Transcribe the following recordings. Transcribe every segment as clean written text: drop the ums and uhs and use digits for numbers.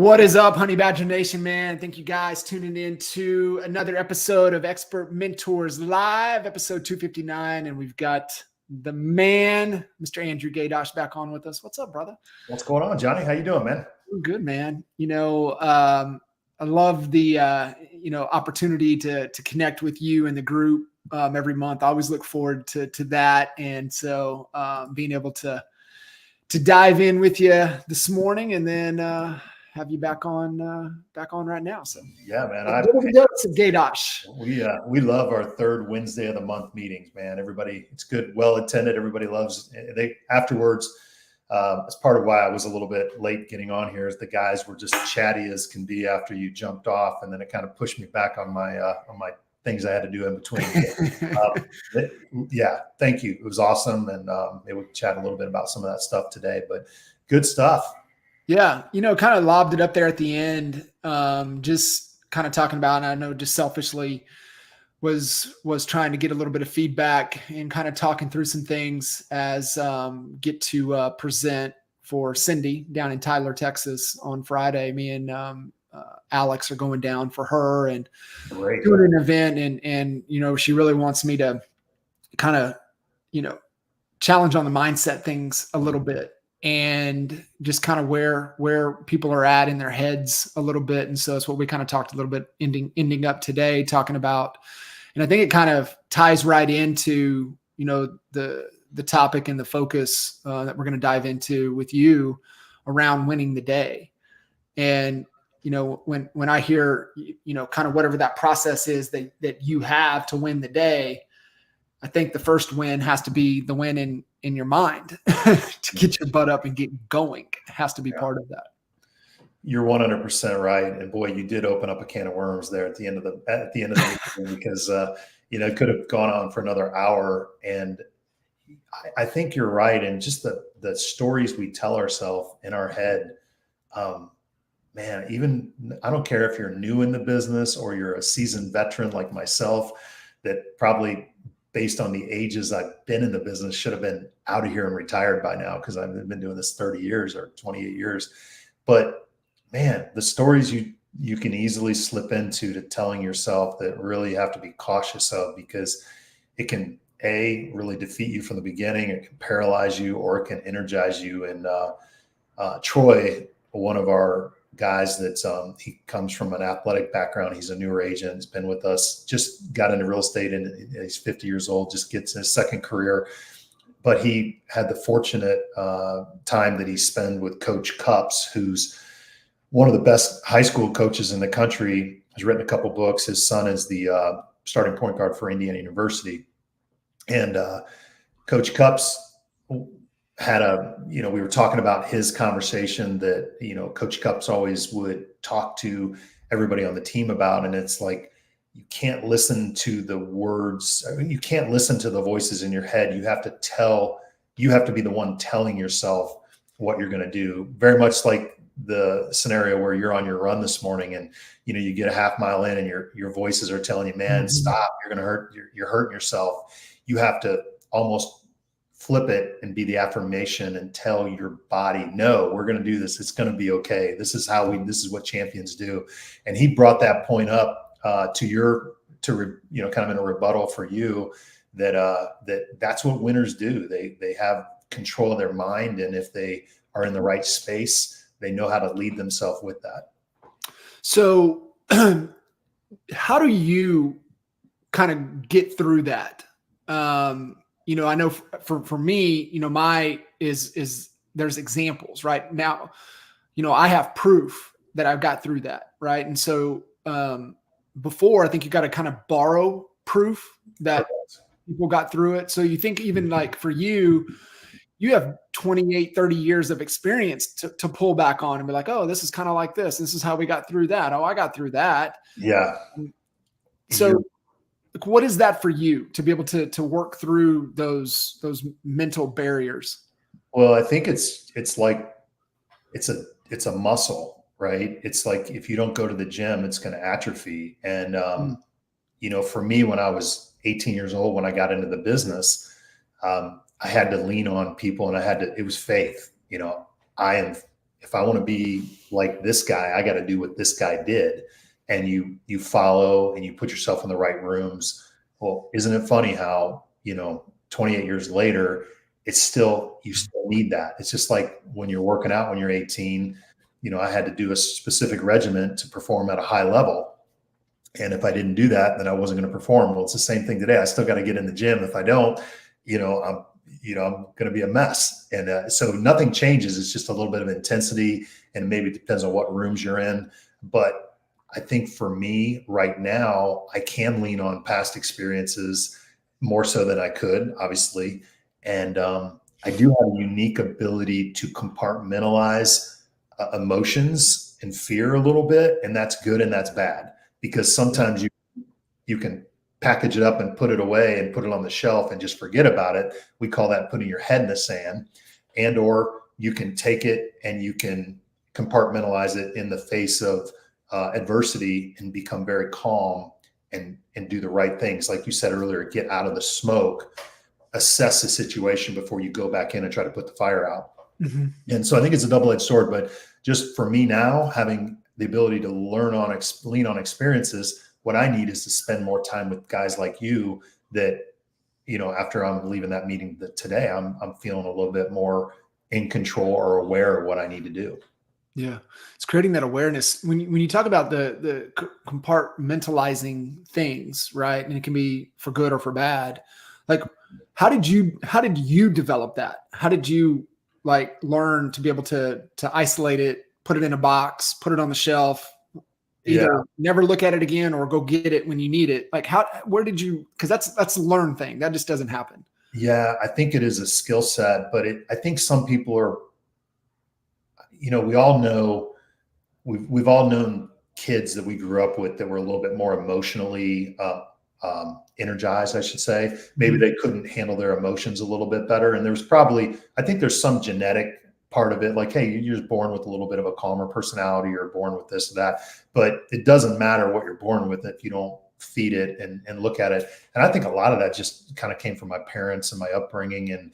What is up, Honey Badger Nation, man? Thank you guys tuning in to another episode of Expert Mentors Live, episode 259. And we've got the man, Mr. Andrew Gaydosh, back on with us. What's up, brother? What's going on, Johnny? How you doing, man? Good, man. I love the, opportunity to connect with you and the group every month. I always look forward to that. And so being able to dive in with you this morning and then have you back on right now. So yeah, man. Gaydosh. We love our third Wednesday of the month meetings, man. Everybody, it's good, well attended. Everybody loves. They afterwards. That's part of why I was a little bit late getting on here. Is the guys were just chatty as can be after you jumped off, and then it kind of pushed me back on my things I had to do in between. Yeah, thank you. It was awesome, and maybe we can chat a little bit about some of that stuff today. But good stuff. Yeah, kind of lobbed it up there at the end, just kind of talking about, and I know just selfishly was trying to get a little bit of feedback and kind of talking through some things as get to present for Cindy down in Tyler, Texas on Friday. Me and Alex are going down for her and doing an event, and she really wants me to kind of, challenge on the mindset things a little bit. And just kind of where people are at in their heads a little bit. And so it's what we kind of talked a little bit ending up today talking about. And I think it kind of ties right into, the topic and the focus that we're going to dive into with you around winning the day. And, when I hear, kind of whatever that process is that you have to win the day, I think the first win has to be the win in your mind to get your butt up and get going. It has to be part of that. You're 100% right. And boy, you did open up a can of worms there at the end of the meeting because, it could have gone on for another hour. And I think you're right. And just the stories we tell ourselves in our head, man, even I don't care if you're new in the business or you're a seasoned veteran like myself that probably based on the ages I've been in the business, should have been out of here and retired by now because I've been doing this 30 years or 28 years. But man, the stories you can easily slip into to telling yourself that really have to be cautious of because it can really defeat you from the beginning. It can paralyze you or it can energize you. And Troy, one of our guys he comes from an athletic background. He's a newer agent. He's been with us, just got into real estate and he's 50 years old, just gets his second career. But he had the fortunate time that he spent with Coach Cups, who's one of the best high school coaches in the country. He's written a couple books. His son is the starting point guard for Indiana University. And Coach Cups had we were talking about his conversation that, Coach Cups always would talk to everybody on the team about. And it's like, you can't listen to the words. I mean, you can't listen to the voices in your head. You have to be the one telling yourself what you're going to do. Very much like the scenario where you're on your run this morning and, you get a half mile in and your voices are telling you, man, stop, you're going to hurt, you're hurting yourself. You have to almost flip it and be the affirmation and tell your body, no, we're going to do this. It's going to be okay. This is this is what champions do. And he brought that point up kind of in a rebuttal for you that's what winners do. They have control of their mind. And if they are in the right space, they know how to lead themselves with that. So how do you kind of get through that? I know for me, my is there's examples right now, I have proof that I've got through that. Right. And so, before I think you got to kind of borrow proof that people got through it. So you think even like for you have 28, 30 years of experience to pull back on and be like, oh, this is kind of like this. This is how we got through that. Oh, I got through that. Yeah. So what is that for you to be able to work through those mental barriers? Well, I think it's like it's a muscle, right? It's like if you don't go to the gym, it's going to atrophy. And for me, when I was 18 years old, when I got into the business, I had to lean on people, and it was faith. I am if I want to be like this guy, I got to do what this guy did. And you follow and you put yourself in the right rooms. Well, isn't it funny how, 28 years later, you still need that. It's just like when you're working out when you're 18, I had to do a specific regimen to perform at a high level. And if I didn't do that, then I wasn't going to perform. Well, it's the same thing today. I still got to get in the gym. If I don't, I'm going to be a mess. And so nothing changes. It's just a little bit of intensity, and maybe it depends on what rooms you're in. But I think for me right now, I can lean on past experiences more so than I could, obviously. And I do have a unique ability to compartmentalize emotions and fear a little bit. And that's good and that's bad, because sometimes you can package it up and put it away and put it on the shelf and just forget about it. We call that putting your head in the sand. And or you can take it and you can compartmentalize it in the face of adversity and become very calm and do the right things. Like you said earlier, get out of the smoke, assess the situation before you go back in and try to put the fire out. Mm-hmm. And so I think it's a double-edged sword, but just for me now, having the ability to lean on experiences, what I need is to spend more time with guys like you that, after I'm leaving that meeting today, I'm feeling a little bit more in control or aware of what I need to do. Yeah. It's creating that awareness. When you talk about the compartmentalizing things, right? And it can be for good or for bad. Like, how did you develop that? How did you learn to be able to isolate it, put it in a box, put it on the shelf, either never look at it again or go get it when you need it? Like where did you, cause that's a learned thing. That just doesn't happen. Yeah. I think it is a skill set, but I think some people are, we all know, we've all known kids that we grew up with that were a little bit more emotionally energized, I should say. Maybe they couldn't handle their emotions a little bit better. And I think there's some genetic part of it. Like, hey, you're just born with a little bit of a calmer personality, or born with this or that. But it doesn't matter what you're born with if you don't feed it and look at it. And I think a lot of that just kind of came from my parents and my upbringing and,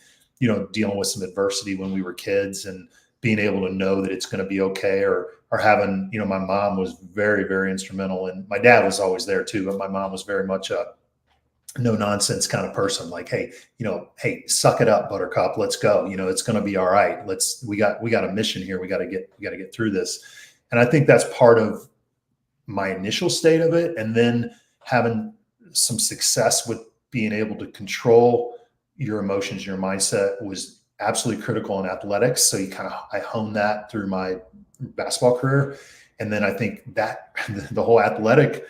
dealing with some adversity when we were kids and being able to know that it's going to be okay, or having, my mom was very, very instrumental, and my dad was always there too, but my mom was very much a no nonsense kind of person. Like, hey, hey, suck it up, Buttercup. Let's go. It's going to be all right. We got a mission here. We got to get through this. And I think that's part of my initial state of it. And then having some success with being able to control your emotions, your mindset was absolutely critical in athletics. So I honed that through my basketball career. And then I think that the whole athletic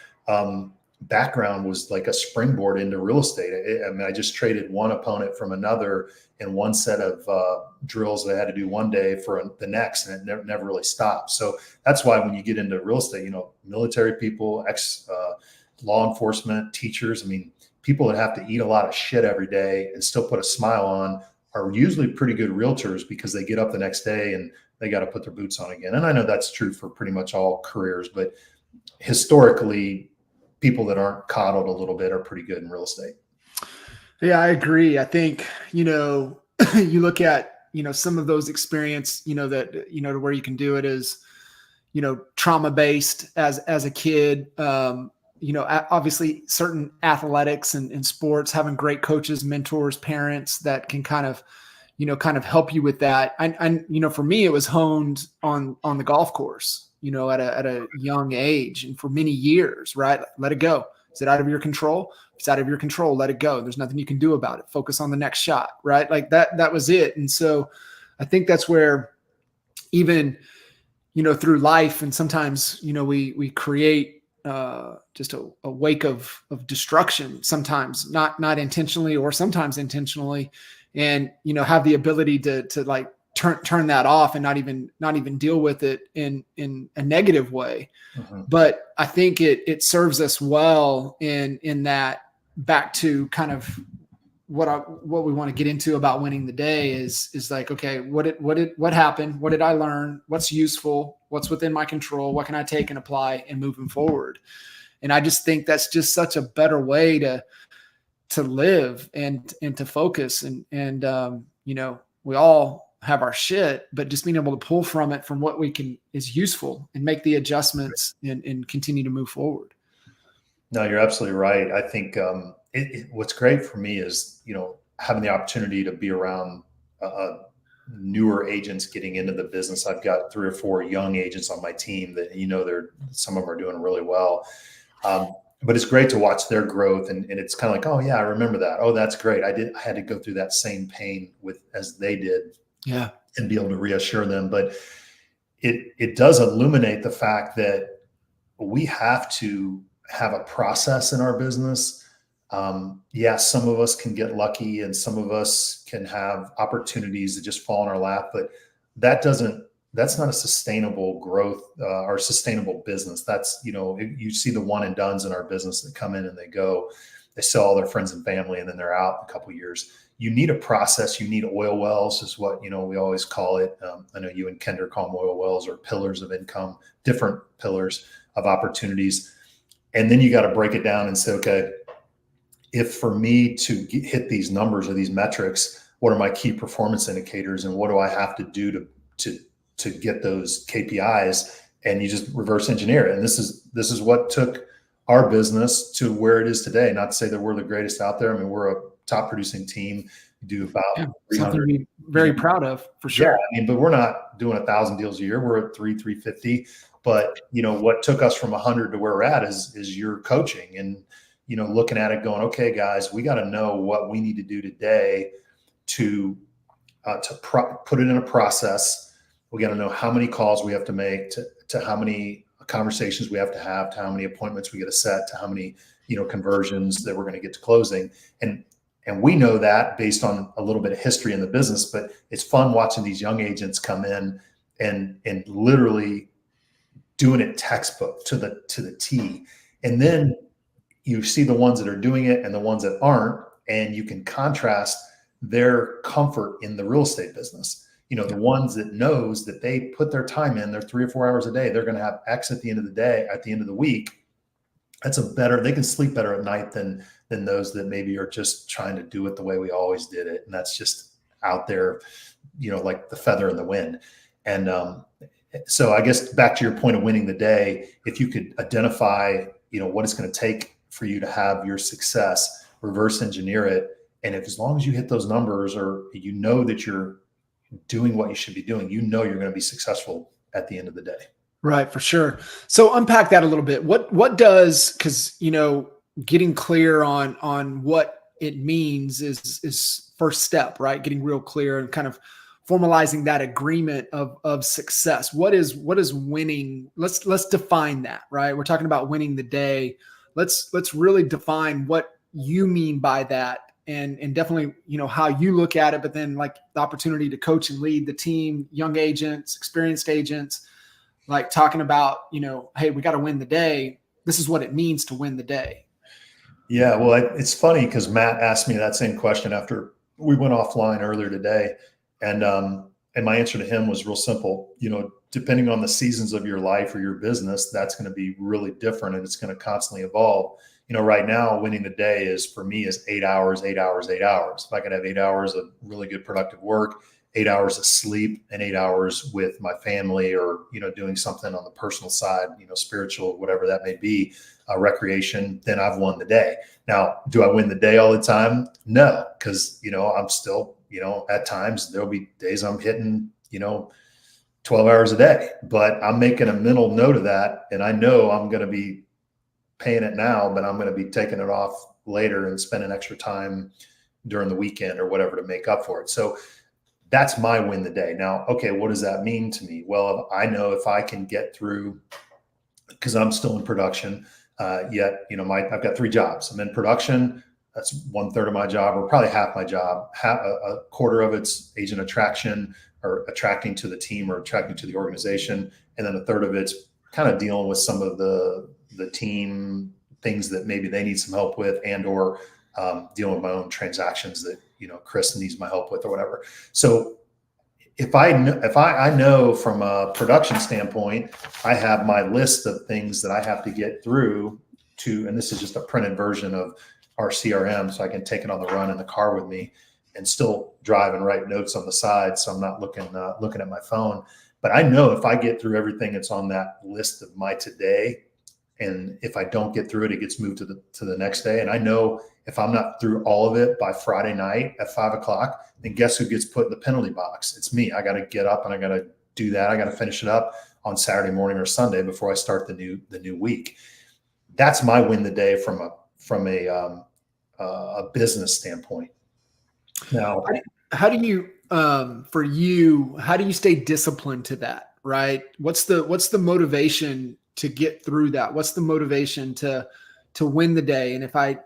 background was like a springboard into real estate. I just traded one opponent from another in one set of drills that I had to do one day for the next, and it never really stopped. So that's why when you get into real estate, military people, law enforcement, teachers, people that have to eat a lot of shit every day and still put a smile on are usually pretty good realtors, because they get up the next day and they got to put their boots on again. And I know that's true for pretty much all careers, but historically, people that aren't coddled a little bit are pretty good in real estate. Yeah, I agree. I think, you look at, some of those experience, that, to where you can do it is, trauma-based as a kid. Obviously certain athletics and sports, having great coaches, mentors, parents that can kind of help you with that. I for me, it was honed on the golf course, at a young age, and for many years, right? Let it go. Is it out of your control? If it's out of your control, let it go. There's nothing you can do about it. Focus on the next shot, right? Like that was it. And so I think that's where even, through life, and sometimes, we create just a wake of destruction, sometimes not intentionally, or sometimes intentionally, and have the ability to turn that off and not even deal with it in a negative way. Mm-hmm. But I think it serves us well in that, back to kind of what we want to get into about winning the day is like, okay, what happened? What did I learn? What's useful? What's within my control? What can I take and apply and moving forward? And I just think that's just such a better way to live and to focus. And we all have our shit, but just being able to pull from it, from what we can is useful, and make the adjustments and continue to move forward. No, you're absolutely right. I think what's great for me is, having the opportunity to be around newer agents getting into the business. I've got 3 or 4 young agents on my team that, some of them are doing really well. But it's great to watch their growth, and it's kind of like, oh yeah, I remember that. Oh, that's great. I had to go through that same pain as they did. Yeah. And be able to reassure them. But it does illuminate the fact that we have to have a process in our business. Some of us can get lucky, and some of us can have opportunities that just fall in our lap, but that's not a sustainable growth or sustainable business. That's, you see the one and dones in our business that come in and they go, they sell all their friends and family, and then they're out in a couple of years. You need a process. You need oil wells, is what, we always call it. I know you and Kendra call them oil wells, or pillars of income, different pillars of opportunities. And then you got to break it down and say, okay, if for me to hit these numbers or these metrics, what are my key performance indicators, and what do I have to do to get those KPIs? And you just reverse engineer it. And this is what took our business to where it is today. Not to say that we're the greatest out there. I mean, we're a top producing team. We do about 300. Something to be very proud of, for sure. Yeah, but we're not doing 1,000 deals a year. We're at 350. But what took us from 100 to where we're at is your coaching, and looking at it, going, okay, guys, we got to know what we need to do today to put it in a process. We got to know how many calls we have to make, to how many conversations we have to how many appointments we get to set, to how many conversions that we're going to get to closing. And we know that based on a little bit of history in the business. But it's fun watching these young agents come in and literally doing it textbook to the T. And then you see the ones that are doing it and the ones that aren't, and you can contrast their comfort in the real estate business. The ones that knows that they put their time in, they're 3 or 4 hours a day, they're going to have X at the end of the day, at the end of the week. They can sleep better at night than those that maybe are just trying to do it the way we always did it. And that's just out there, like the feather in the wind. And so I guess back to your point of winning the day, if you could identify, what it's going to take for you to have your success, reverse engineer it. And as long as you hit those numbers, or that you're doing what you should be doing, you're going to be successful at the end of the day. Right, for sure. So unpack that a little bit. What does, because getting clear on what it means is first step, right? Getting real clear and kind of formalizing that agreement of success. What is winning? Let's define that, right? We're talking about winning the day. Let's really define what you mean by that. And definitely, how you look at it, but then like the opportunity to coach and lead the team, young agents, experienced agents, like talking about, hey, we got to win the day. This is what it means to win the day. Yeah. Well, it's funny because Matt asked me that same question after we went offline earlier today. And my answer to him was real simple. Depending on the seasons of your life or your business, that's going to be really different, and it's going to constantly evolve. Right now, winning the day is, for me, is 8 hours, 8 hours, 8 hours. If I could have 8 hours of really good productive work, 8 hours of sleep, and 8 hours with my family, or, doing something on the personal side, spiritual, whatever that may be, recreation, then I've won the day. Now, do I win the day all the time? No, because, I'm still, at times there'll be days I'm hitting, 12 hours a day, but I'm making a mental note of that. And I know I'm going to be paying it now, but I'm going to be taking it off later and spending extra time during the weekend or whatever to make up for it. So that's my win the day. Now, okay, what does that mean to me? Well, I know if I can get through, because I'm still in production, I've got 3 jobs. I'm in production. That's 1/3 of my job, or probably half my job. A quarter of it's agent attraction, or attracting to the team or attracting to the organization. And then 1/3 of it's kind of dealing with some of the team things that maybe they need some help with, and or dealing with my own transactions that, Chris needs my help with or whatever. So if I know from a production standpoint, I have my list of things that I have to get through and this is just a printed version of our CRM, so I can take it on the run in the car with me. and still drive and write notes on the side. So I'm not looking at my phone, but I know if I get through everything that's on that list of my today, and if I don't get through it, it gets moved to the next day. And I know if I'm not through all of it by Friday night at 5:00, then guess who gets put in the penalty box? It's me. I got to get up and I got to do that. I got to finish it up on Saturday morning or Sunday before I start the new week. That's my win the day from a business standpoint. Now, how do you, for you, how do you stay disciplined to that? Right? What's the motivation to get through that? What's the motivation to win the day? And if I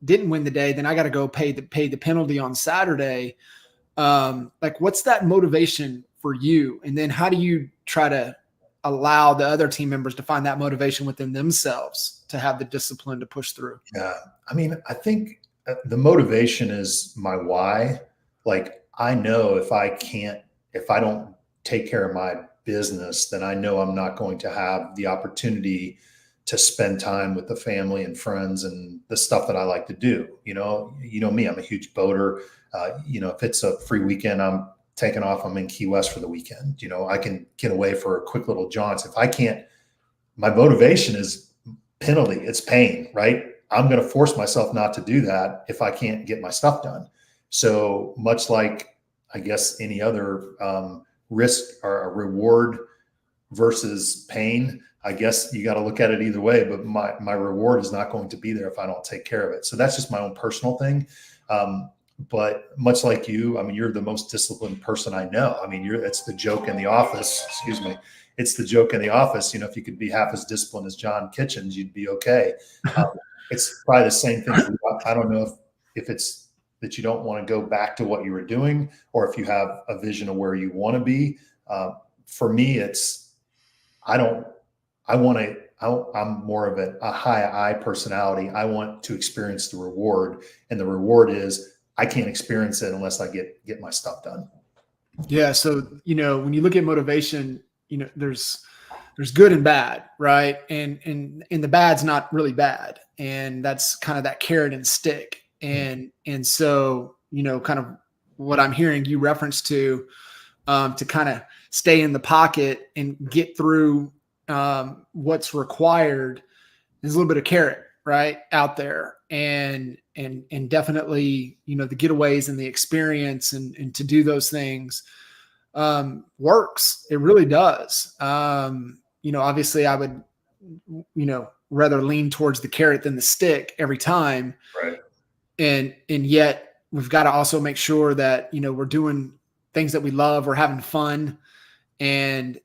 didn't win the day, then I got to go pay the penalty on Saturday. Like, what's that motivation for you? And then how do you try to allow the other team members to find that motivation within themselves to have the discipline to push through? Yeah. I mean, I think the motivation is my why. Like, I know if I don't take care of my business, then I know I'm not going to have the opportunity to spend time with the family and friends and the stuff that I like to do. You know me, I'm a huge boater. If it's a free weekend, I'm taking off. I'm in Key West for the weekend. I can get away for a quick little jaunts. If I can't, my motivation is penalty. It's pain, right? I'm going to force myself not to do that if I can't get my stuff done. So much like, I guess, any other risk or a reward versus pain, I guess you got to look at it either way, but my reward is not going to be there if I don't take care of it. So that's just my own personal thing. But much like you, I mean, you're the most disciplined person I know. I mean, it's the joke in the office, excuse me. It's the joke in the office. If you could be half as disciplined as John Kitchens, you'd be okay. It's probably the same thing. I don't know if it's that you don't want to go back to what you were doing, or if you have a vision of where you want to be. For me, I'm more of a high I personality. I want to experience the reward, and the reward is I can't experience it unless I get my stuff done. Yeah. So, when you look at motivation, there's good and bad, right? And the bad's not really bad. And that's kind of that carrot and stick. And so, kind of what I'm hearing you reference to kind of stay in the pocket and get through what's required is a little bit of carrot, right, out there. And definitely, the getaways and the experience and to do those things works. It really does. Obviously I would, rather lean towards the carrot than the stick every time. Right. And yet we've got to also make sure that, we're doing things that we love, we're having fun. And,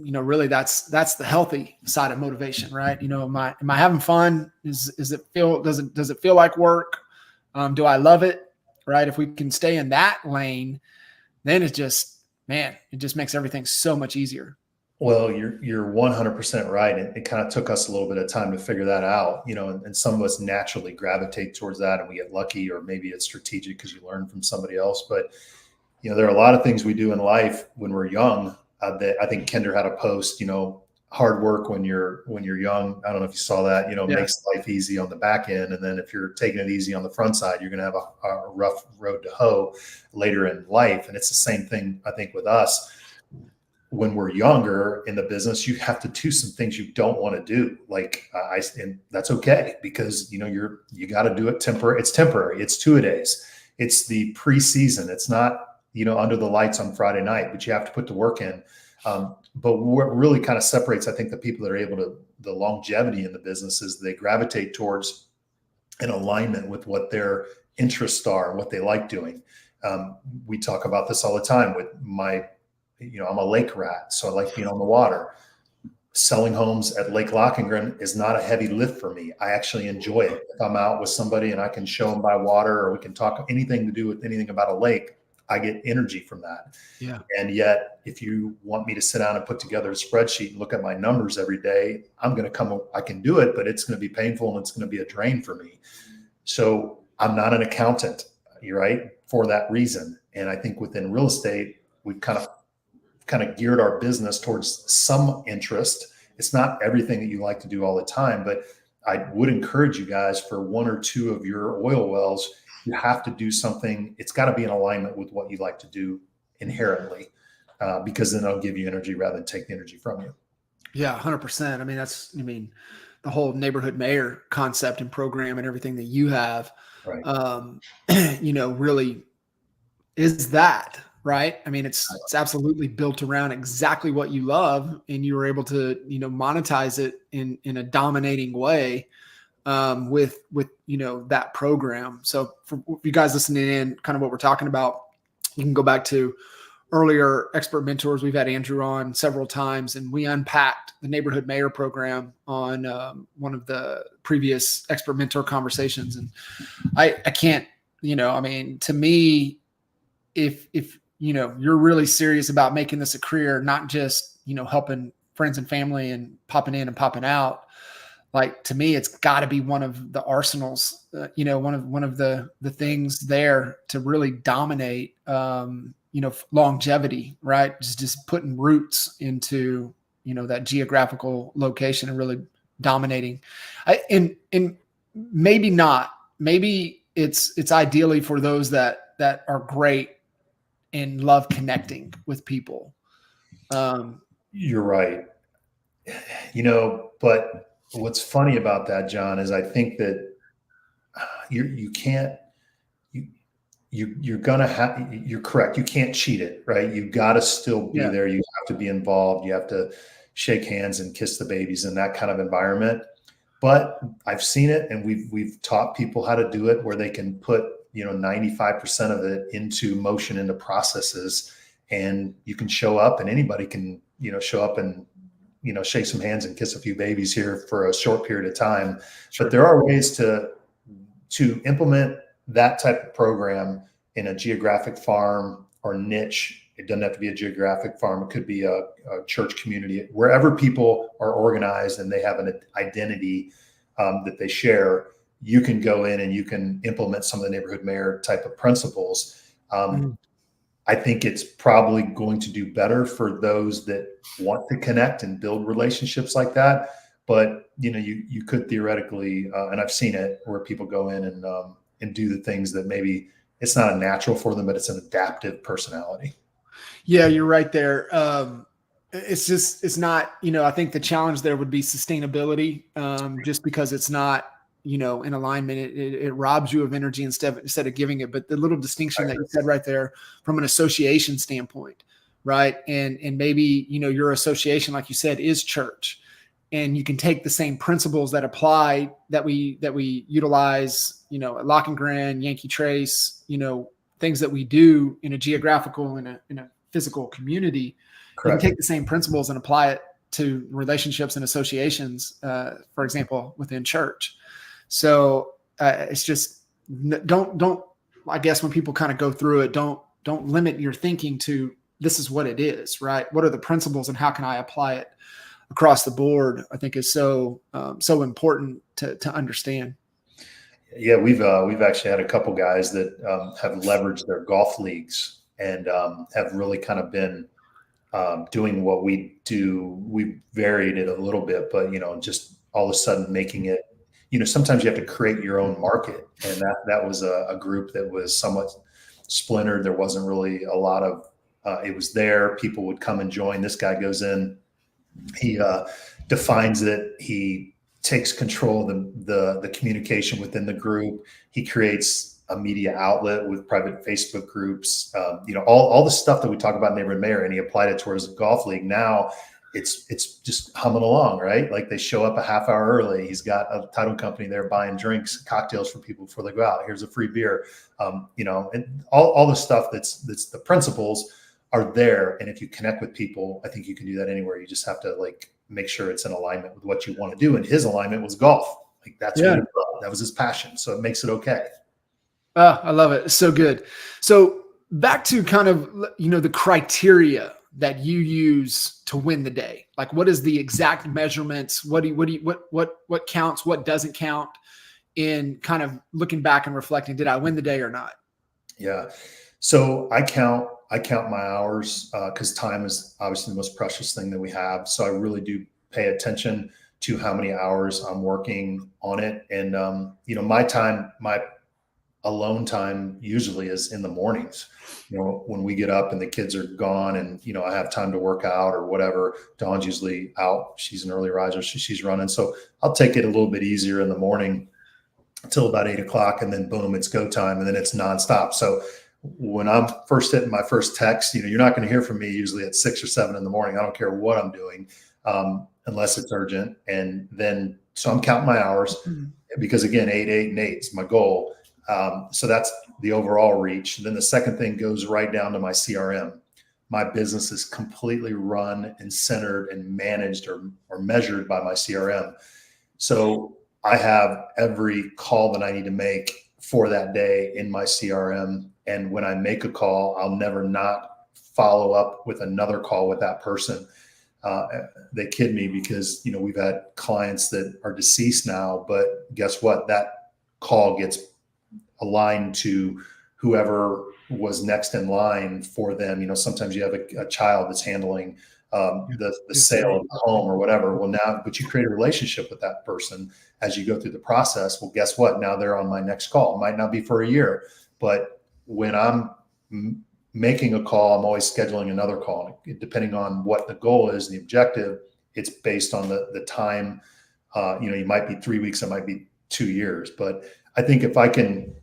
really that's the healthy side of motivation, right? Am I having fun? Does it feel like work? Do I love it? Right. If we can stay in that lane, then it just makes everything so much easier. Well, you're 100% right. It kind of took us a little bit of time to figure that out, and some of us naturally gravitate towards that and we get lucky, or maybe it's strategic because you learn from somebody else. But, there are a lot of things we do in life when we're young that I think Kinder had a post, hard work when you're young. I don't know if you saw that, makes life easy on the back end. And then if you're taking it easy on the front side, you're going to have a rough road to hoe later in life. And it's the same thing, I think, with us. When we're younger in the business, you have to do some things you don't want to do. And that's okay, because, you got to do it temporary. It's temporary. It's 2-a-days. It's the preseason. It's not, under the lights on Friday night, but you have to put the work in. But what really kind of separates, I think, the people that are able to, the longevity in the business is they gravitate towards an alignment with what their interests are, what they like doing. We talk about this all the time with I'm a lake rat, so I like being on the water. Selling homes at Lake Lockengren is not a heavy lift for me. I actually enjoy it. If I'm out with somebody and I can show them by water, or we can talk anything to do with anything about a lake, I get energy from that. Yeah. And yet, if you want me to sit down and put together a spreadsheet and look at my numbers every day, I can do it, but it's going to be painful and it's going to be a drain for me. So I'm not an accountant, you're right, for that reason. And I think within real estate, we've kind of geared our business towards some interest. It's not everything that you like to do all the time, but I would encourage you guys, for one or two of your oil wells, you have to do something. It's got to be in alignment with what you like to do inherently, because then it'll give you energy rather than take the energy from you. Yeah, 100%. I mean, the whole neighborhood mayor concept and program and everything that you have, Right. really is that, right? I mean, it's absolutely built around exactly what you love, and you were able to, monetize it in a dominating way, with that program. So for you guys listening in, kind of what we're talking about, you can go back to earlier expert mentors. We've had Andrew on several times, and we unpacked the neighborhood mayor program on one of the previous expert mentor conversations. And I can't, to me, if you're really serious about making this a career, not just helping friends and family and popping in and popping out, like, to me, it's got to be one of the arsenals, one of the things there to really dominate, longevity, right? Just putting roots into, that geographical location and really dominating. And maybe not, maybe it's ideally for those that are great and love connecting with people. You're right. But what's funny about that, John, is I think that you can't, you're gonna have, you're correct. You can't cheat it, right? You got to still be there. You have to be involved. You have to shake hands and kiss the babies in that kind of environment. But I've seen it, and we've taught people how to do it, where they can put 95% of it into motion, into processes, and you can show up, and anybody can show up and shake some hands and kiss a few babies here for a short period of time. Sure. But there are ways to implement that type of program in a geographic farm or niche. It doesn't have to be a geographic farm. It could be a church community, wherever people are organized and they have an identity that they share. You can go in and you can implement some of the neighborhood mayor type of principles. I think it's probably going to do better for those that want to connect and build relationships like that. But you could theoretically, and I've seen it, where people go in and do the things that maybe it's not a natural for them, but it's an adaptive personality. Yeah, you're right there. It's not, I think the challenge there would be sustainability, just because it's not, in alignment. It robs you of energy instead of giving it. But the little distinction that you said right there from an association standpoint, right? And maybe, your association, like you said, is church. And you can take the same principles that apply that we utilize, at Lock and Grand, Yankee Trace, things that we do in a geographical, in a physical community. Correct. You can take the same principles and apply it to relationships and associations, for example, within church. So it's just don't. I guess when people kind of go through it, don't limit your thinking to this is what it is, right? What are the principles and how can I apply it across the board? I think is so important to understand. Yeah, we've actually had a couple guys that have leveraged their golf leagues and have really kind of been doing what we do. We varied it a little bit, but just all of a sudden making it. Sometimes you have to create your own market, and that was a group that was somewhat splintered. There wasn't really a lot of. It was there. People would come and join. This guy goes in. He defines it. He takes control of the communication within the group. He creates a media outlet with private Facebook groups. All the stuff that we talk about in Neighborhood Mayor, and he applied it towards the golf league. Now it's just humming along, right? Like they show up a half hour early. He's got a title company there buying drinks, cocktails for people before they go out. Here's a free beer, and all the stuff that's the principles are there. And if you connect with people, I think you can do that anywhere. You just have to make sure it's in alignment with what you want to do. And his alignment was golf. That's what he loved. That was his passion. So it makes it okay. I love it. It's so good. So back to kind of, the criteria that you use to win the day. Like, what is the exact measurements? What counts? What doesn't count? In kind of looking back and reflecting, did I win the day or not? Yeah. So I count my hours because time is obviously the most precious thing that we have. So I really do pay attention to how many hours I'm working on it. And, my alone time usually is in the mornings, when we get up and the kids are gone and, I have time to work out or whatever. Dawn's usually out. She's an early riser. She's running. So I'll take it a little bit easier in the morning until about 8 o'clock, and then boom, it's go time. And then it's nonstop. So when I'm first hitting my first text, you're not going to hear from me usually at 6 or 7 in the morning. I don't care what I'm doing, unless it's urgent. And then, so I'm counting my hours because again, 8, 8, and 8 is my goal. So that's the overall reach. And then the second thing goes right down to my CRM. My business is completely run and centered and managed or measured by my CRM. So I have every call that I need to make for that day in my CRM. And when I make a call, I'll never not follow up with another call with that person. They kid me because, we've had clients that are deceased now, but guess what? That call gets aligned to whoever was next in line for them. Sometimes you have a child that's handling the sale of the home or whatever. Well, now, but you create a relationship with that person as you go through the process. Well, guess what? Now they're on my next call. It might not be for a year, but when I'm making a call, I'm always scheduling another call. Depending on what the goal is, the objective, it's based on the time. You might be 3 weeks, it might be 2 years, but I think if I can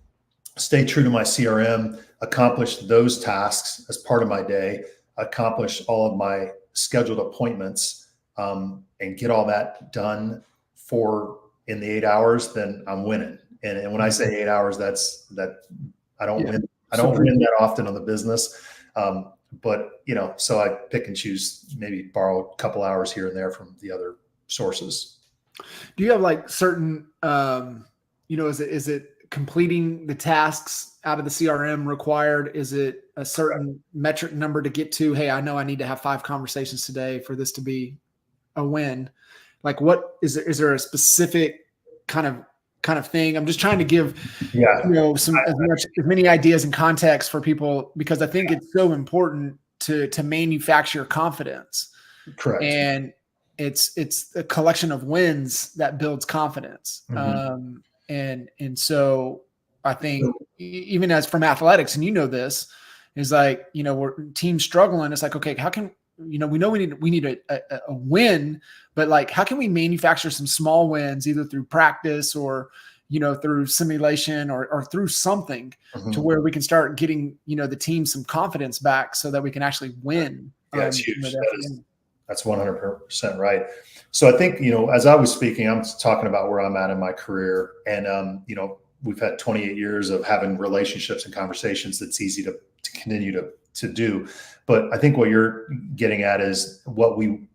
stay true to my CRM, accomplish those tasks as part of my day, accomplish all of my scheduled appointments, and get all that done in the 8 hours, then I'm winning. And when I say 8 hours, that's that I don't win. I don't win that often on the business. But so I pick and choose, maybe borrow a couple hours here and there from the other sources. Do you have like certain, is it completing the tasks out of the CRM required? Is it a certain metric number to get to? Hey, I know I need to have 5 conversations today for this to be a win. Like, what is there a specific kind of thing? I'm just trying to give, as many ideas and context for people, because I think it's so important to manufacture confidence. Correct. And it's a collection of wins that builds confidence. Mm-hmm. And so I think even as from athletics, and this is like, we're team struggling. It's like, okay, how can, we know we need a win, but like, how can we manufacture some small wins either through practice or, through simulation or through something to where we can start getting, the team some confidence back so that we can actually win. Yeah, it's huge. That's 100% right. So I think, as I was speaking, I'm talking about where I'm at in my career, and, we've had 28 years of having relationships and conversations that's easy to continue to do. But I think what you're getting at is what we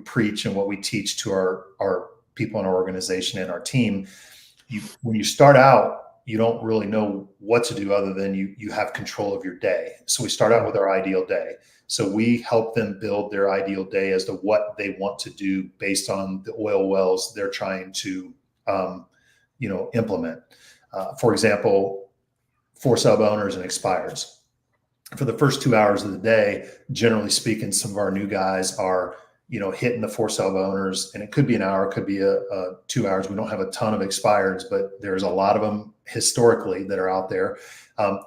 preach and what we teach to our people in our organization and our team. When you start out, you don't really know what to do other than you have control of your day. So we start out with our ideal day. So we help them build their ideal day as to what they want to do based on the oil wells they're trying to, implement. For example, for sub owners and expireds. For the first 2 hours of the day, generally speaking, some of our new guys are, hitting the 4 sub owners, and it could be an hour, it could be a 2 hours. We don't have a ton of expireds, but there's a lot of them historically that are out there.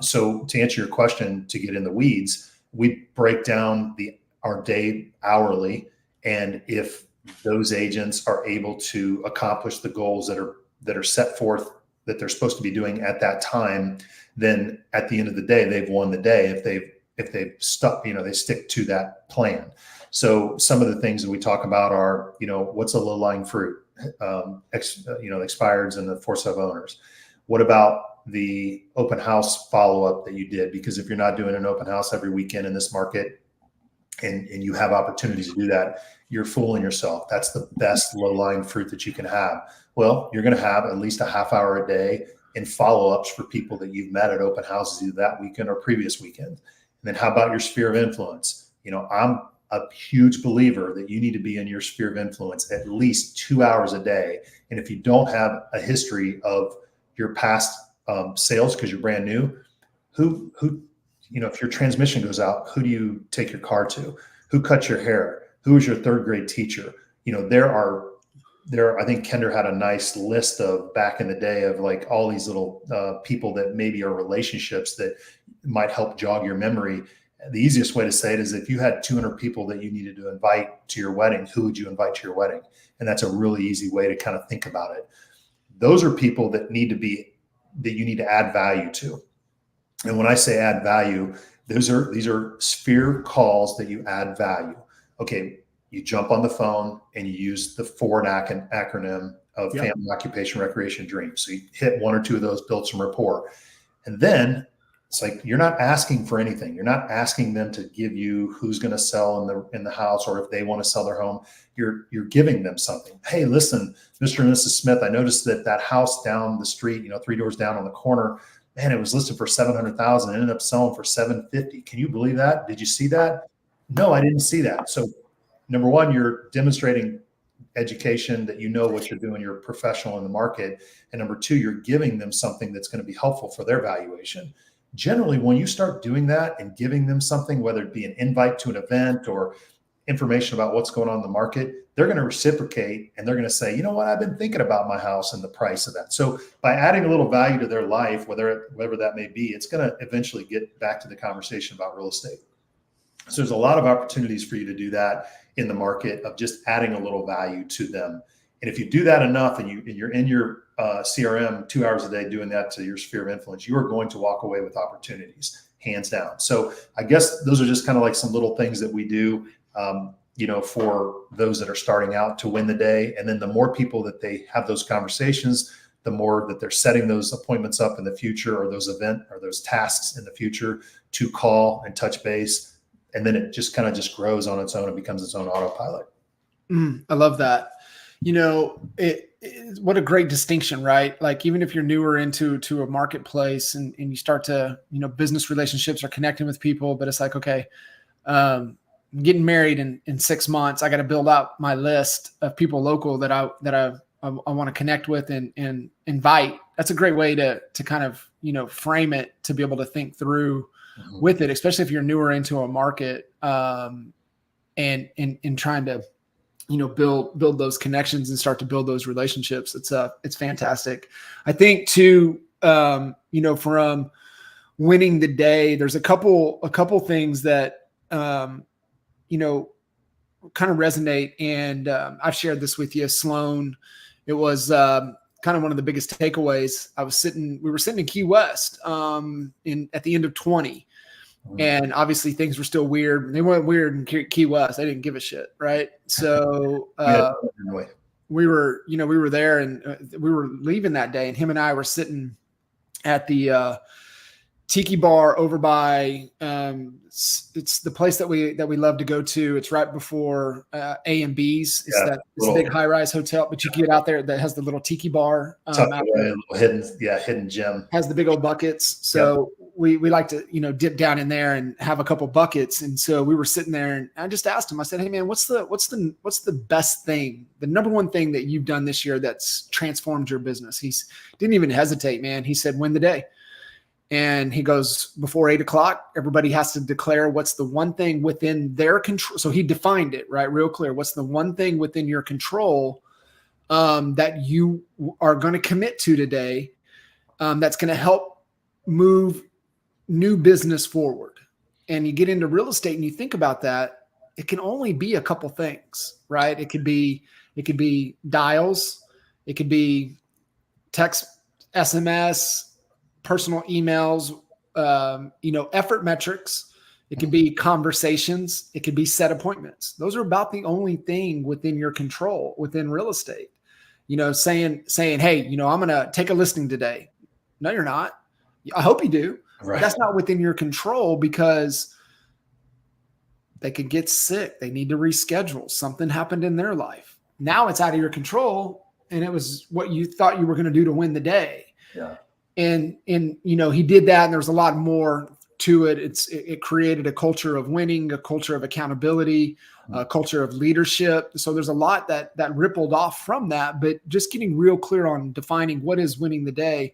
So to answer your question, to get in the weeds, we break down our day hourly, and if those agents are able to accomplish the goals that are set forth that they're supposed to be doing at that time, then at the end of the day, they've won the day. If they've stuck, they stick to that plan. So some of the things that we talk about are, what's a low-lying fruit, expireds and the 4 sub owners. What about the open house follow-up that you did? Because if you're not doing an open house every weekend in this market and you have opportunities to do that, you're fooling yourself. That's the best low-lying fruit that you can have. Well, you're going to have at least a half hour a day in follow-ups for people that you've met at open houses either that weekend or previous weekend. And then how about your sphere of influence? I'm a huge believer that you need to be in your sphere of influence at least 2 hours a day. And if you don't have a history of your past sales because you're brand new, who if your transmission goes out, who do you take your car to? Who cuts your hair? Who is your third grade teacher? There are I think Kendra had a nice list of back in the day of like all these little people that maybe are relationships that might help jog your memory. The easiest way to say it is if you had 200 people that you needed to invite to your wedding, who would you invite to your wedding? And that's a really easy way to kind of think about it. Those are people that you need to add value to. And when I say add value, these are sphere calls that you add value. Okay, you jump on the phone and you use the FORD acronym of family, occupation, recreation, dream. So you hit one or two of those, build some rapport. And then it's like, you're not asking for anything. You're not asking them to give you who's going to sell in the house, or if they want to sell their home. You're giving them something. Hey, listen, Mr. and Mrs. Smith, I noticed that house down the street, 3 doors down on the corner, man, it was listed for $700,000 and ended up selling for $750,000. Can you believe that? Did you see that? No, I didn't see that. So number one, you're demonstrating education, that you know what you're doing, you're a professional in the market. And number two, you're giving them something that's going to be helpful for their valuation. Generally, when you start doing that and giving them something, whether it be an invite to an event or information about what's going on in the market, they're going to reciprocate and they're going to say, you know what, I've been thinking about my house and the price of that. So by adding a little value to their life, whatever that may be, it's going to eventually get back to the conversation about real estate. So there's a lot of opportunities for you to do that in the market, of just adding a little value to them. And if you do that enough and you're in your CRM 2 hours a day doing that to your sphere of influence, you are going to walk away with opportunities, hands down. So I guess those are just kind of like some little things that we do, for those that are starting out to win the day. And then the more people that they have those conversations, the more that they're setting those appointments up in the future, or those tasks in the future to call and touch base. And then it just kind of just grows on its own and becomes its own autopilot. I love that. What a great distinction, right? Like, even if you're newer into a marketplace and you start to, business relationships are connecting with people, but it's like, okay, I'm getting married in 6 months. I got to build out my list of people local that I want to connect with and invite. That's a great way to kind of, frame it, to be able to think through with it, especially if you're newer into a market, and trying to, build those connections and start to build those relationships. It's fantastic. I think too, from winning the day, there's a couple things that, kind of resonate. And I've shared this with you, Sloan. It was kind of one of the biggest takeaways. We were sitting in Key West at the end of 20. And obviously things were still weird. They weren't weird in Key West. They didn't give a shit. Right. So we were there, and we were leaving that day, and him and I were sitting at the tiki bar over by, it's the place that we love to go to. It's right before A&B's. It's a big high-rise hotel, but you get out there that has the little tiki bar. Hidden gem. Has the big old buckets. So we like to, dip down in there and have a couple buckets. And so we were sitting there, and I just asked him, I said, hey man, what's the best thing, the number one thing that you've done this year that's transformed your business? He didn't even hesitate, man. He said, win the day. And he goes, before 8 o'clock, everybody has to declare what's the one thing within their control. So he defined it, right? Real clear. What's the one thing within your control that you are going to commit to today that's going to help move new business forward? And you get into real estate and you think about that, it can only be a couple things, right? It could be dials. It could be text, SMS, personal emails, effort metrics. It could be conversations. It could be set appointments. Those are about the only thing within your control within real estate. Saying, hey, I'm going to take a listing today. No, you're not. I hope you do. Right. But that's not within your control, because they could get sick. They need to reschedule. Something happened in their life. Now it's out of your control, and it was what you thought you were going to do to win the day. Yeah. And he did that, and there's a lot more to it. It created a culture of winning, a culture of accountability, a culture of leadership. So there's a lot that rippled off from that, but just getting real clear on defining what is winning the day.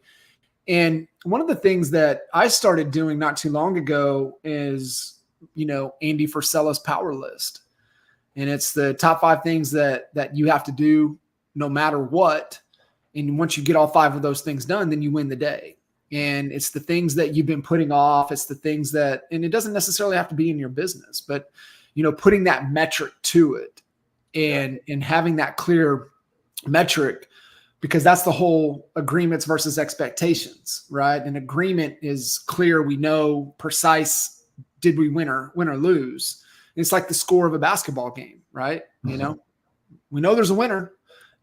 And one of the things that I started doing not too long ago is, Andy Frisella's power list. And it's the top 5 things that you have to do no matter what. And once you get all 5 of those things done, then you win the day. And it's the things that you've been putting off. It's the things that, and it doesn't necessarily have to be in your business, but, putting that metric to it and having that clear metric, because that's the whole agreements versus expectations, right? An agreement is clear. We know precise. Did we win or lose? And it's like the score of a basketball game, right? Mm-hmm. We know there's a winner.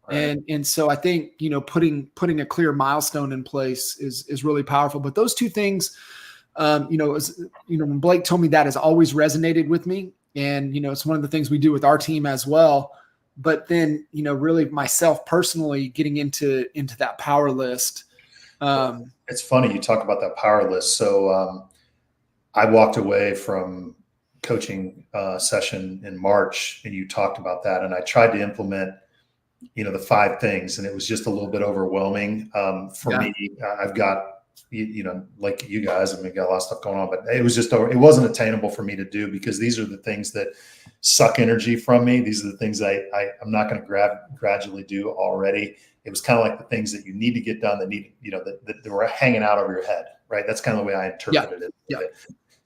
Right. And so I think, putting a clear milestone in place is really powerful. But those two things, when Blake told me that, has always resonated with me. And, it's one of the things we do with our team as well. But then, really myself personally getting into that power list. It's funny you talk about that power list. So I walked away from coaching session in March, and you talked about that, and I tried to implement the 5 things, and it was just a little bit overwhelming for me. I've got, like you guys, I mean, got a lot of stuff going on, but it wasn't attainable for me to do, because these are the things that suck energy from me. These are the things I'm not going to gradually do already. It was kind of like the things that you need to get done that need, that were hanging out over your head, right? That's kind of the way I interpreted it. Yeah.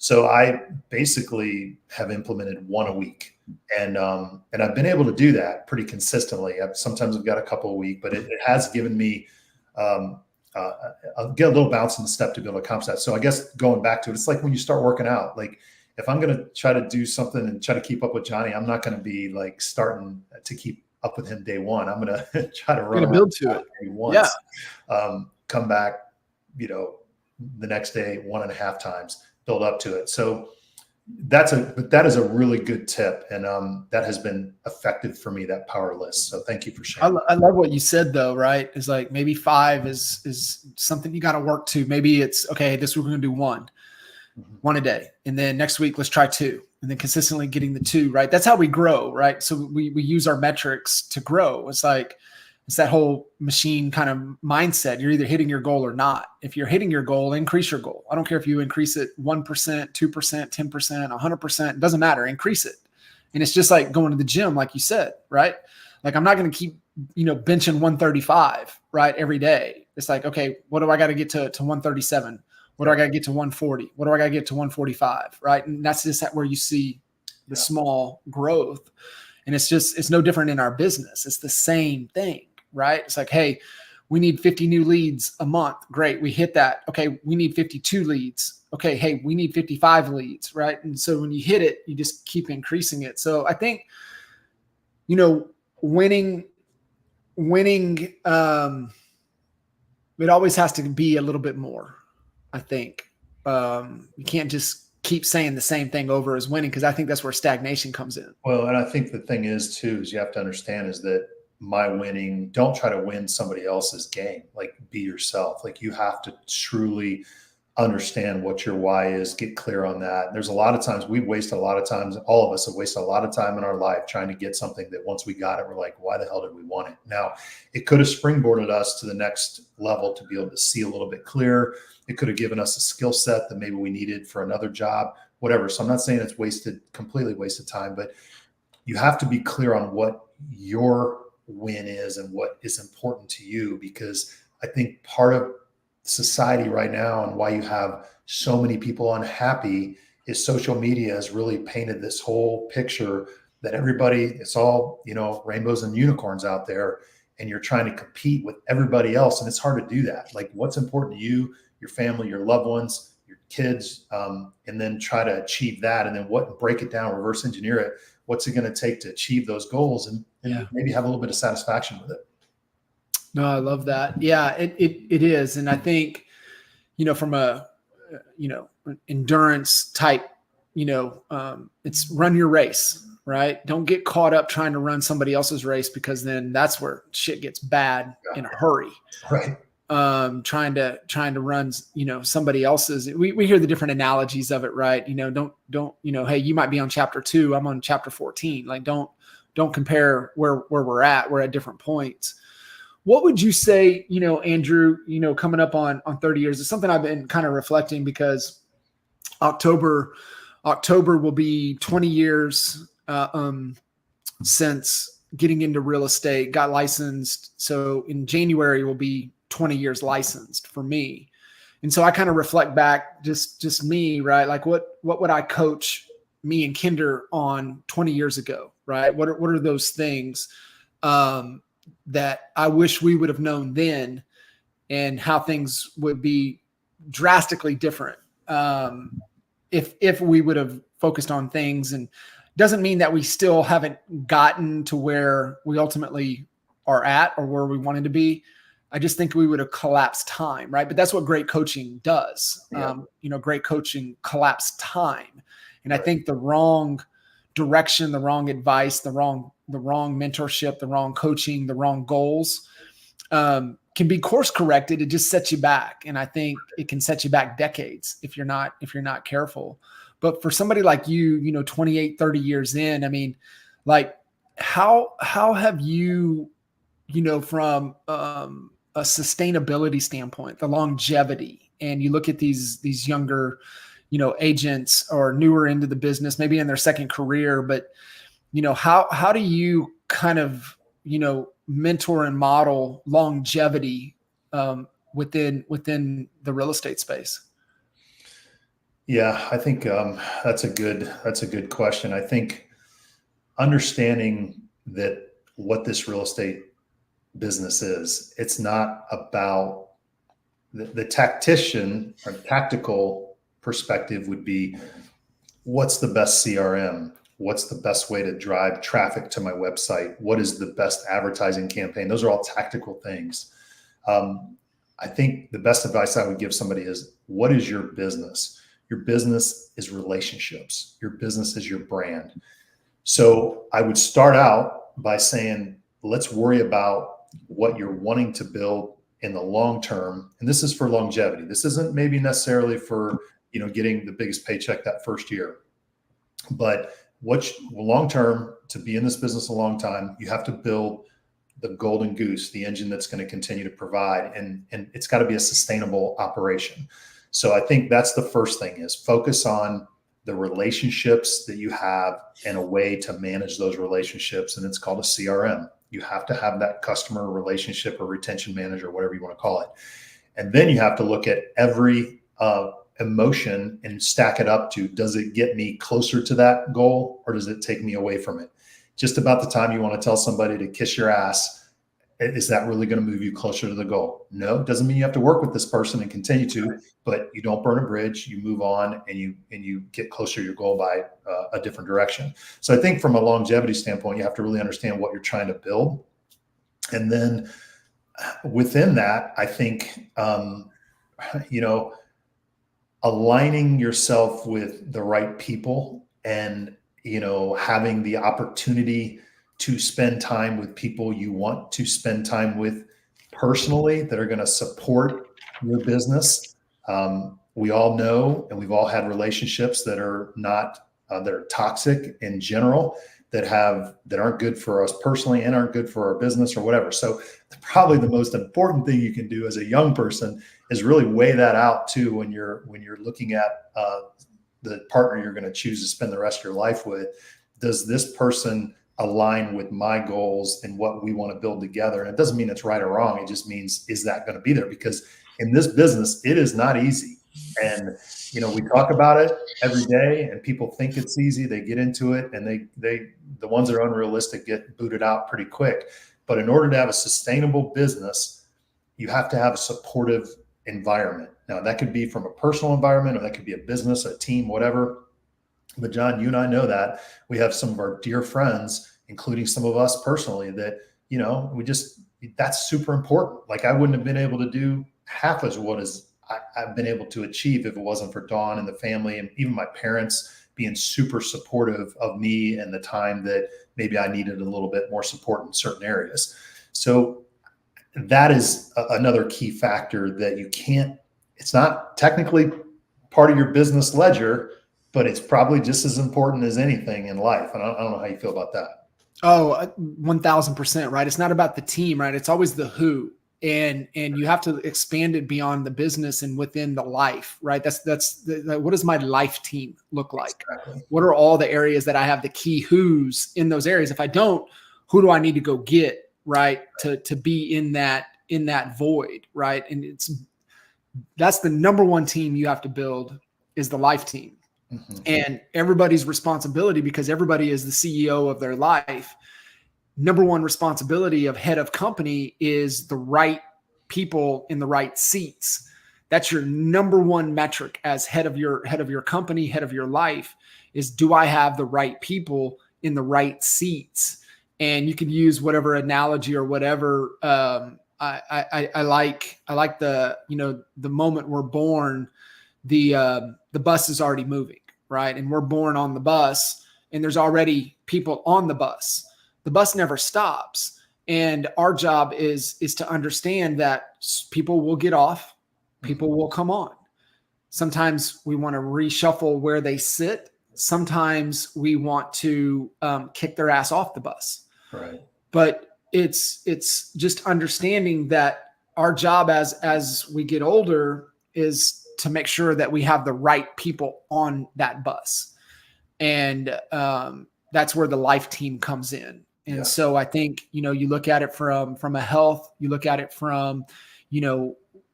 So I basically have implemented 1 a week. And I've been able to do that pretty consistently. Sometimes I've got a couple a week, but it has given me I'll get a little bounce in the step to be able to accomplish that. So I guess going back to it, it's like when you start working out, like if I'm going to try to do something and try to keep up with Johnny, I'm not going to be like starting to keep up with him day one. I'm going to try to run build to it once, come back, the next day 1.5 times, build up to it. So that is a really good tip. And that has been effective for me, that power list. So thank you for sharing. I love what you said though, right? It's like maybe 5 is something you got to work to. Maybe it's okay, this week we're going to do 1 a day. And then next week, let's try 2, and then consistently getting the 2, right? That's how we grow, right? So we use our metrics to grow. It's like, it's that whole machine kind of mindset. You're either hitting your goal or not. If you're hitting your goal, increase your goal. I don't care if you increase it 1%, 2%, 10%, 100%. It doesn't matter. Increase it. And it's just like going to the gym, like you said, right? Like I'm not going to keep, benching 135, right, every day. It's like, okay, what do I got to get to 137? What do I got to get to 140? What do I got to get to 145, right? And that's just where you see the small growth. And it's no different in our business. It's the same thing. Right? It's like, hey, we need 50 new leads a month. Great. We hit that. Okay. We need 52 leads. Okay. Hey, we need 55 leads. Right. And so when you hit it, you just keep increasing it. So I think, winning, it always has to be a little bit more, I think. You can't just keep saying the same thing over as winning, because I think that's where stagnation comes in. Well, and I think the thing is too, is you have to understand is that my winning, don't try to win somebody else's game. Like be yourself. Like you have to truly understand what your why is, get clear on that. There's a lot of times we waste a lot of times. All of us have wasted a lot of time in our life trying to get something that once we got it, we're like, why the hell did we want it? Now it could have springboarded us to the next level to be able to see a little bit clearer. It could have given us a skill set that maybe we needed for another job, whatever. So I'm not saying it's completely wasted time, but you have to be clear on what your win is and what is important to you, because I think part of society right now and why you have so many people unhappy is social media has really painted this whole picture that everybody, it's all, rainbows and unicorns out there, and you're trying to compete with everybody else. And it's hard to do that. Like what's important to you, your family, your loved ones, your kids, and then try to achieve that. And then break it down, reverse engineer it. What's it going to take to achieve those goals, and maybe have a little bit of satisfaction with it. No, I love that. Yeah, it is. And I think, from a, endurance type, it's run your race, right? Don't get caught up trying to run somebody else's race, because then that's where shit gets bad in a hurry. Right. Trying to run, somebody else's, we hear the different analogies of it, right? Don't, hey, you might be on chapter 2. I'm on chapter 14. Like, don't compare where we're at. We're at different points. What would you say, Andrew, coming up on 30 years? It's something I've been kind of reflecting, because October will be 20 years, since getting into real estate, got licensed. So in January will be 20 years licensed for me. And so I kind of reflect back, just me, right? Like what would I coach me and Kinder on 20 years ago, right? What are those things that I wish we would have known then, and how things would be drastically different if we would have focused on things. And doesn't mean that we still haven't gotten to where we ultimately are at or where we wanted to be. I just think we would have collapsed time, right? But that's what great coaching does. Yeah. Great coaching collapsed time. And I think the wrong direction, the wrong advice, the wrong mentorship, the wrong coaching, the wrong goals can be course corrected. It just sets you back. And I think it can set you back decades if you're not careful. But for somebody like you, 28, 30 years in, I mean, like how have you, from a sustainability standpoint, the longevity, and you look at these younger, agents or newer into the business, maybe in their second career, but, how do you kind of, mentor and model longevity within the real estate space? Yeah, I think that's a good question. I think understanding that what this real estate business is, it's not about the tactician or tactical perspective would be, what's the best CRM? What's the best way to drive traffic to my website? What is the best advertising campaign? Those are all tactical things. I think the best advice I would give somebody is, what is your business? Your business is relationships. Your business is your brand. So I would start out by saying, let's worry about what you're wanting to build in the long term. And this is for longevity. This isn't maybe necessarily for, getting the biggest paycheck that first year, but long term, to be in this business a long time, you have to build the golden goose, the engine that's going to continue to provide. And it's got to be a sustainable operation. So I think that's the first thing, is focus on the relationships that you have and a way to manage those relationships. And it's called a CRM. You have to have that customer relationship or retention manager, whatever you want to call it. And then you have to look at every emotion and stack it up to, does it get me closer to that goal or does it take me away from it? Just about the time you want to tell somebody to kiss your ass, is that really going to move you closer to the goal? No, it doesn't mean you have to work with this person and continue to, but you don't burn a bridge, you move on and you get closer to your goal by a different direction. So I think from a longevity standpoint, you have to really understand what you're trying to build. And then within that, I think, aligning yourself with the right people and, having the opportunity to spend time with people you want to spend time with personally that are going to support your business. We all know, and we've all had relationships that are not, that are toxic in general, that aren't good for us personally and aren't good for our business or whatever. So probably the most important thing you can do as a young person is really weigh that out too, when you're looking at the partner you're going to choose to spend the rest of your life with. Does this person align with my goals and what we want to build together? And it doesn't mean it's right or wrong. It just means, is that going to be there? Because in this business, it is not easy. And, we talk about it every day and people think it's easy. They get into it and the ones that are unrealistic get booted out pretty quick. But in order to have a sustainable business, you have to have a supportive environment. Now that could be from a personal environment, or that could be a business, a team, whatever. But John, you and I know that we have some of our dear friends, including some of us personally, that, that's super important. Like I wouldn't have been able to do half as what I've been able to achieve if it wasn't for Dawn and the family and even my parents being super supportive of me and the time that maybe I needed a little bit more support in certain areas. So that is another key factor that it's not technically part of your business ledger, but it's probably just as important as anything in life. And I don't know how you feel about that. Oh, 1000%, right? It's not about the team, right? It's always the who. And you have to expand it beyond the business and within the life, right? What does my life team look like? Exactly. What are all the areas that I have the key who's in those areas? If I don't, who do I need to go get, right? To be in that void, right? And that's the number one team you have to build is the life team. Mm-hmm. And everybody's responsibility, because everybody is the CEO of their life. Number one responsibility of head of company is the right people in the right seats. That's your number one metric as head of your company, head of your life, is do I have the right people in the right seats? And you can use whatever analogy or whatever. I like the, the moment we're born, the bus is already moving, right? And we're born on the bus, and there's already people on the bus. The bus never stops. And our job is to understand that people will get off, people will come on. Sometimes we want to reshuffle where they sit. Sometimes we want to kick their ass off the bus. Right. But it's just understanding that our job as we get older is to make sure that we have the right people on that bus. And that's where the life team comes in. And so I think, you look at it from a health, you look at it from,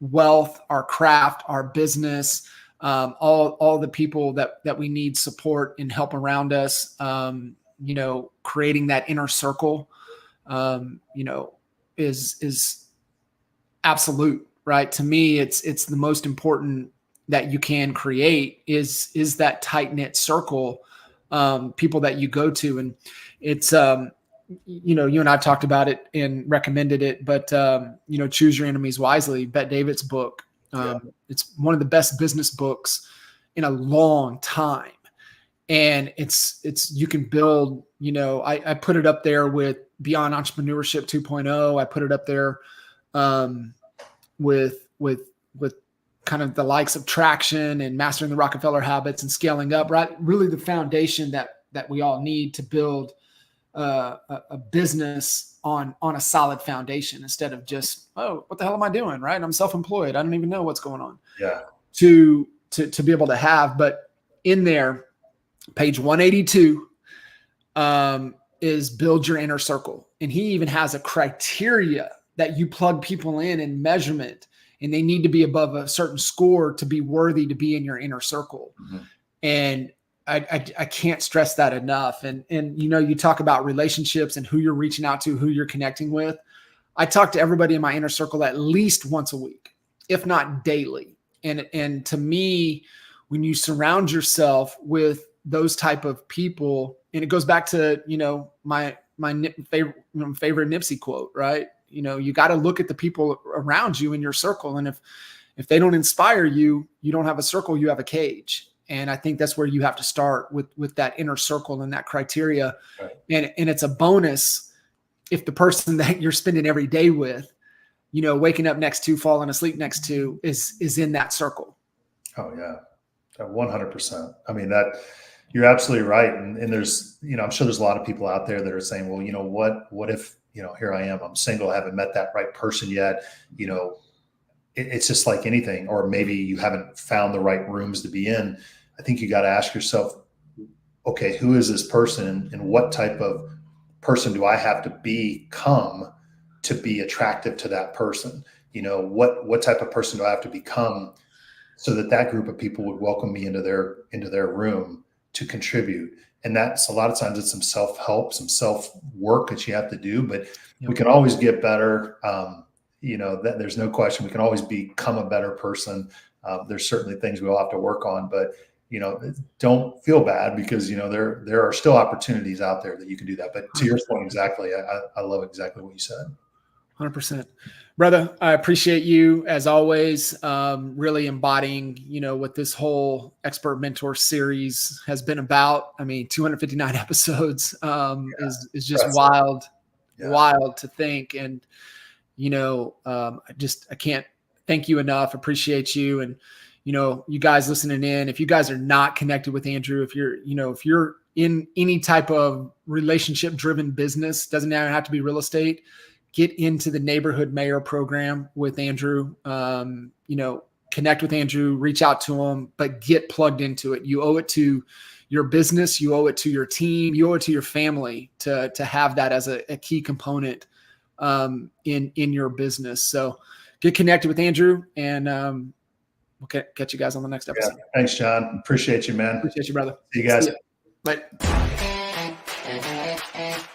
wealth, our craft, our business, all the people that we need support and help around us, creating that inner circle, is absolute, right? To me, it's the most important that you can create is that tight knit circle, people that you go to. And it's, you and I talked about it and recommended it, but, Choose Your Enemies Wisely, Bet David's book. It's one of the best business books in a long time. And it's, you can build, I put it up there with Beyond Entrepreneurship 2.0. I put it up there, with kind of the likes of Traction and Mastering the Rockefeller Habits and Scaling Up, right? Really the foundation that we all need to build a business on a solid foundation, instead of just, oh, what the hell am I doing? Right. I'm self-employed. I don't even know what's going on. Yeah. To be able to have, but in there, page 182, is build your inner circle. And he even has a criteria that you plug people in and measurement, and they need to be above a certain score to be worthy to be in your inner circle. Mm-hmm. And I can't stress that enough. And you talk about relationships and who you're reaching out to, who you're connecting with. I talk to everybody in my inner circle at least once a week, if not daily. And to me, when you surround yourself with those type of people, and it goes back to, my favorite Nipsey quote, right? You got to look at the people around you in your circle. And if they don't inspire you, you don't have a circle, you have a cage. And I think that's where you have to start with that inner circle and that criteria. Right. And it's a bonus if the person that you're spending every day with, waking up next to, falling asleep next to is in that circle. Oh yeah. 100%. I mean, that you're absolutely right. And there's, I'm sure there's a lot of people out there that are saying, well, what if, here I am, I'm single, I haven't met that right person yet. It's just like anything, or maybe you haven't found the right rooms to be in. I think you got to ask yourself, okay, who is this person, and what type of person do I have to become to be attractive to that person? What type of person do I have to become so that group of people would welcome me into their room to contribute? And that's a lot of times it's some self-help, some self-work that you have to do, but we can always get better. That there's no question. We can always become a better person. There's certainly things we'll have to work on, but don't feel bad, because there are still opportunities out there that you can do that. But to your point, exactly, I love exactly what you said. 100%, brother. I appreciate you as always. Really embodying, what this whole Expert Mentor series has been about. I mean, 259 episodes is just wild to think. And I can't thank you enough. Appreciate you. And, you guys listening in, if you guys are not connected with Andrew, if you're in any type of relationship driven business, doesn't have to be real estate, get into the Neighborhood Mayor program with Andrew. Connect with Andrew, reach out to him, but get plugged into it. You owe it to your business, you owe it to your team, you owe it to your family to have that as a key component in your business. So get connected with Andrew, and we'll catch you guys on the next episode. Yeah. Thanks, John. Appreciate you, man. Appreciate you, brother. See you guys. See ya. Bye.